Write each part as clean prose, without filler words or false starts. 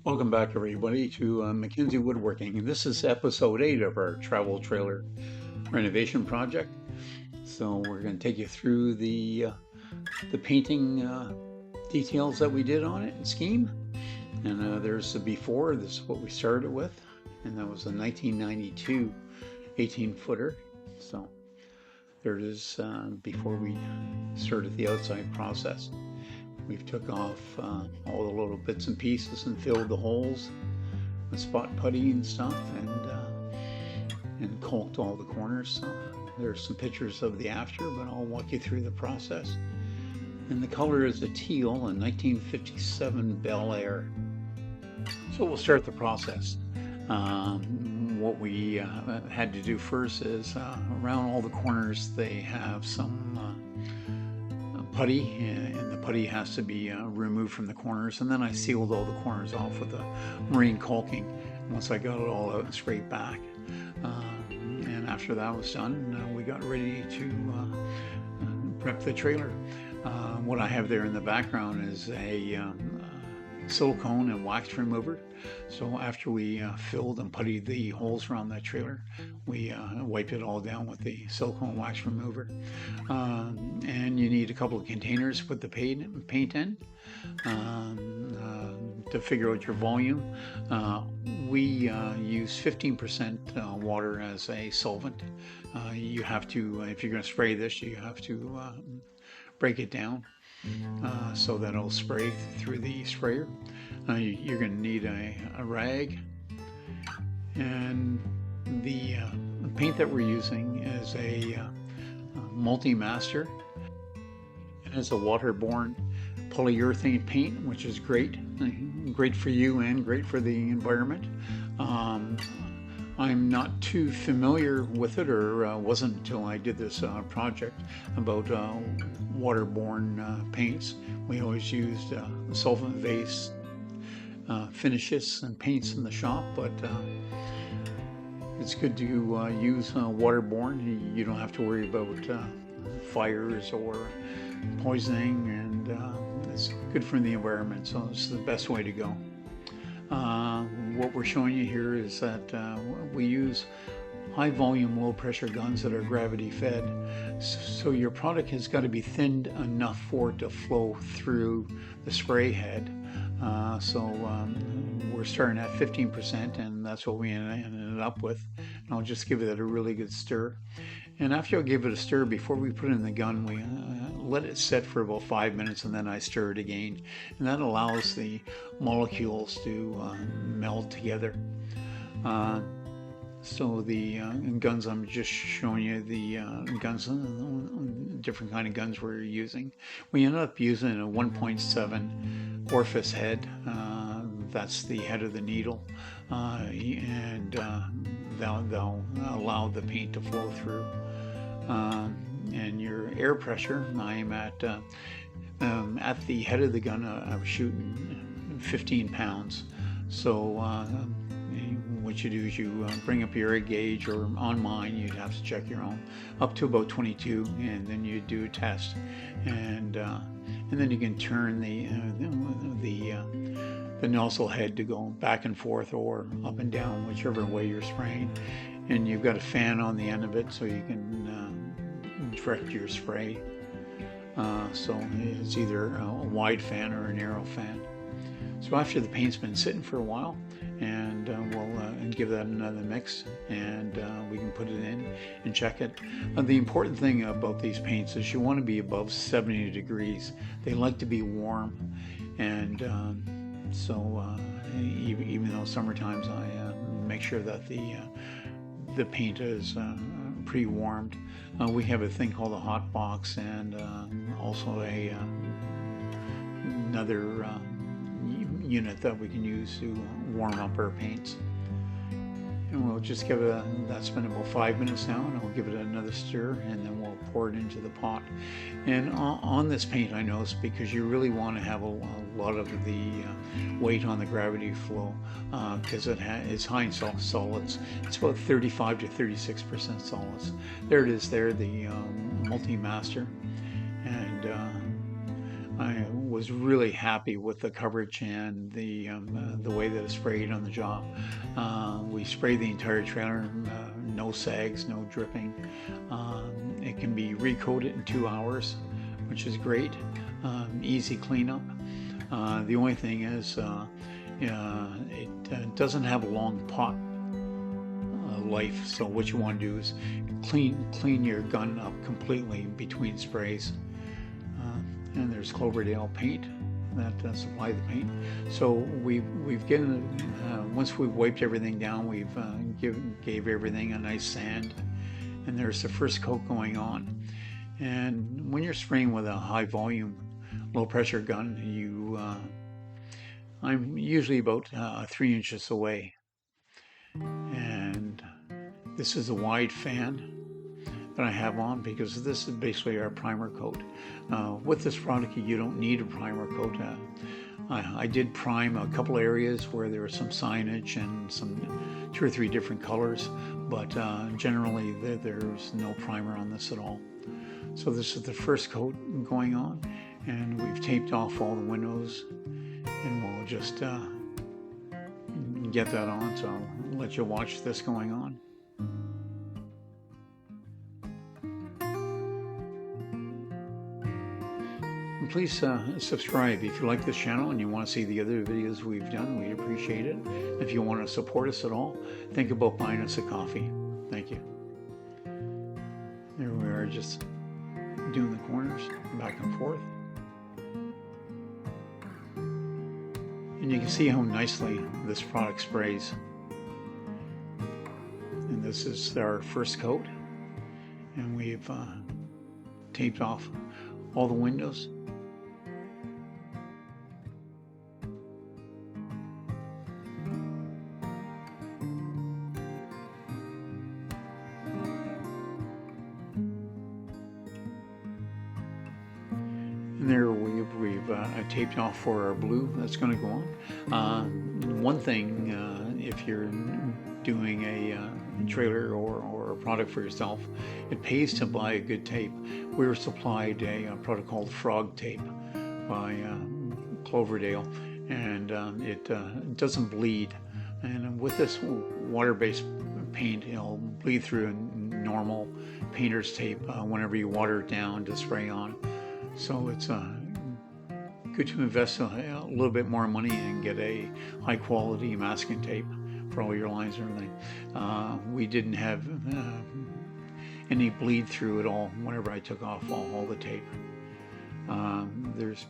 Welcome back, everybody, to Mackenzie Woodworking. This is episode 8 of our travel trailer renovation project. So we're going to take you through the painting details that we did on it and scheme. And there's the before. This is what we started with, and that was a 1992 18-footer. So there it is before we started the outside process. We've took off all the little bits and pieces and filled the holes with spot putty and stuff, and caulked all the corners. So there's some pictures of the after, but I'll walk you through the process. And the color is a teal, a 1957 Bel Air. So we'll start the process. What we had to do first is around all the corners they have some putty, and the putty has to be removed from the corners, and then I sealed all the corners off with a marine caulking once I got it all out and sprayed back. And after that was done, we got ready to prep the trailer. What I have there in the background is a silicone and wax remover. So after we filled and puttied the holes around that trailer, we wiped it all down with the silicone wax remover. And you need a couple of containers to put the paint in to figure out your volume. We use 15% water as a solvent. You have to, if you're going to spray this, you have to break it down so that it'll spray through the sprayer. You're going to need a rag, and the paint that we're using is a multi-master. It is a waterborne polyurethane paint, which is great for you and great for the environment. I'm not too familiar with it, or wasn't until I did this project, about waterborne paints. We always used solvent-based finishes and paints in the shop, but it's good to use waterborne. You don't have to worry about fires or poisoning, and it's good for the environment, so it's the best way to go. What we're showing you here is that we use high volume, low pressure guns that are gravity fed. So your product has got to be thinned enough for it to flow through the spray head. We're starting at 15%, and that's what we ended up with. And I'll just give it a really good stir. And after I give it a stir, before we put it in the gun, we let it set for about 5 minutes, and then I stir it again. And that allows the molecules to meld together. So the guns, I'm just showing you the guns, different kind of guns we're using. We ended up using a 1.7 orifice head. That's the head of the needle, and they'll allow the paint to flow through. And your air pressure, I'm at the head of the gun. I was shooting 15 pounds. So what you do is you bring up your air gauge, or on mine you'd have to check your own, up to about 22, and then you do a test, and then you can turn the nozzle head to go back and forth or up and down, whichever way you're spraying. And you've got a fan on the end of it, so you can direct your spray. So it's either a wide fan or a narrow fan. So after the paint's been sitting for a while, and we'll give that another mix, and we can put it in and check it. The important thing about these paints is you want to be above 70 degrees. They like to be warm, and even though summer times, I make sure that the paint is pre-warmed. We have a thing called a hot box, and also another unit that we can use to warm up our paints. And we'll just give it that's been about 5 minutes now, and I'll give it another stir, and then we'll pour it into the pot. And on this paint, I noticed, because you really want to have a lot of the weight on the gravity flow, because it's high in solids. It's about 35 to 36% solids. There it is there, the multi-master. And I was really happy with the coverage and the way that it sprayed on the job. We sprayed the entire trailer, no sags, no dripping. It can be recoated in 2 hours, which is great. Easy cleanup. The only thing is it doesn't have a long pot life, so what you want to do is clean your gun up completely between sprays. And there's Cloverdale paint that supply the paint. So we've given once we've wiped everything down, we've gave everything a nice sand, and there's the first coat going on. And when you're spraying with a high volume, low pressure gun, I'm usually about 3 inches away, and this is a wide fan that I have on because this is basically our primer coat. With this product, you don't need a primer coat. I did prime a couple areas where there was some signage and some 2 or 3 different colors, but generally there's no primer on this at all. So this is the first coat going on, and we've taped off all the windows, and we'll just get that on. So I'll let you watch this going on. And please subscribe if you like this channel and you want to see the other videos we've done. We appreciate it. If you want to support us at all, think about buying us a coffee. Thank you. There we are, just doing the corners back and forth. And you can see how nicely this product sprays. And this is our first coat, and we've taped off all the windows. And there we've taped off for our blue that's going to go on. One thing, if you're doing a trailer or a product for yourself, it pays to buy a good tape. We were supplied a product called Frog Tape by Cloverdale, and it doesn't bleed. And with this water-based paint, it'll bleed through normal painter's tape whenever you water it down to spray on. So it's good to invest a little bit more money and get a high quality masking tape for all your lines and everything. We didn't have any bleed through at all whenever I took off all the tape. There's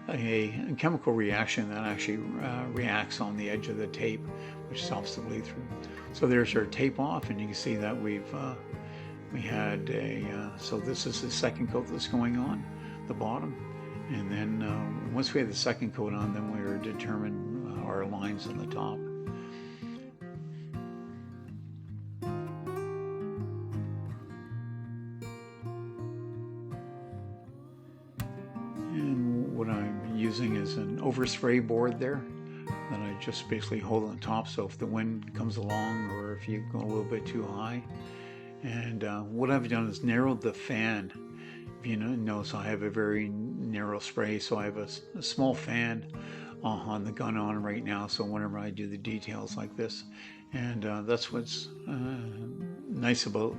a chemical reaction that actually reacts on the edge of the tape, which stops the bleed through. So there's our tape off, and you can see that we had so this is the second coat that's going on, the bottom. And then once we had the second coat on, then we were determine our lines on the top. And what I'm using is an overspray board there that I just basically hold on top, so if the wind comes along or if you go a little bit too high. And what I've done is narrowed the fan. If you notice, I have a very narrow spray, so I have a small fan on the gun on right now, so whenever I do the details like this. And that's what's nice about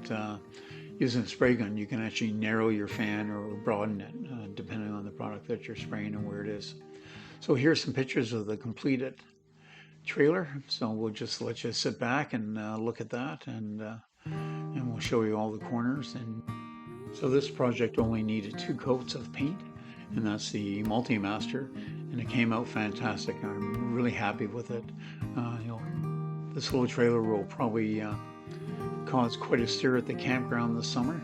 using a spray gun. You can actually narrow your fan or broaden it depending on the product that you're spraying and where it is. So here's some pictures of the completed trailer. So we'll just let you sit back and look at that, and we'll show you all the corners. And so this project only needed 2 coats of paint, and that's the Multi-Master, and it came out fantastic. I'm really happy with it. This little trailer will probably cause quite a stir at the campground this summer.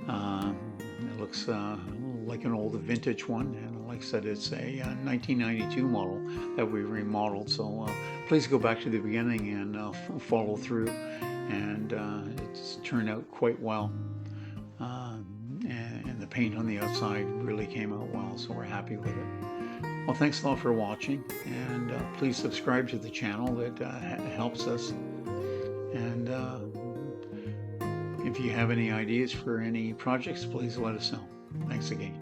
It looks like an old vintage one, and like I said, it's a 1992 model that we remodeled. So please go back to the beginning and follow through, and it's turned out quite well. And the paint on the outside really came out well, so we're happy with it. Well, thanks a lot for watching, and please subscribe to the channel. That helps us. And if you have any ideas for any projects, please let us know. Thanks again.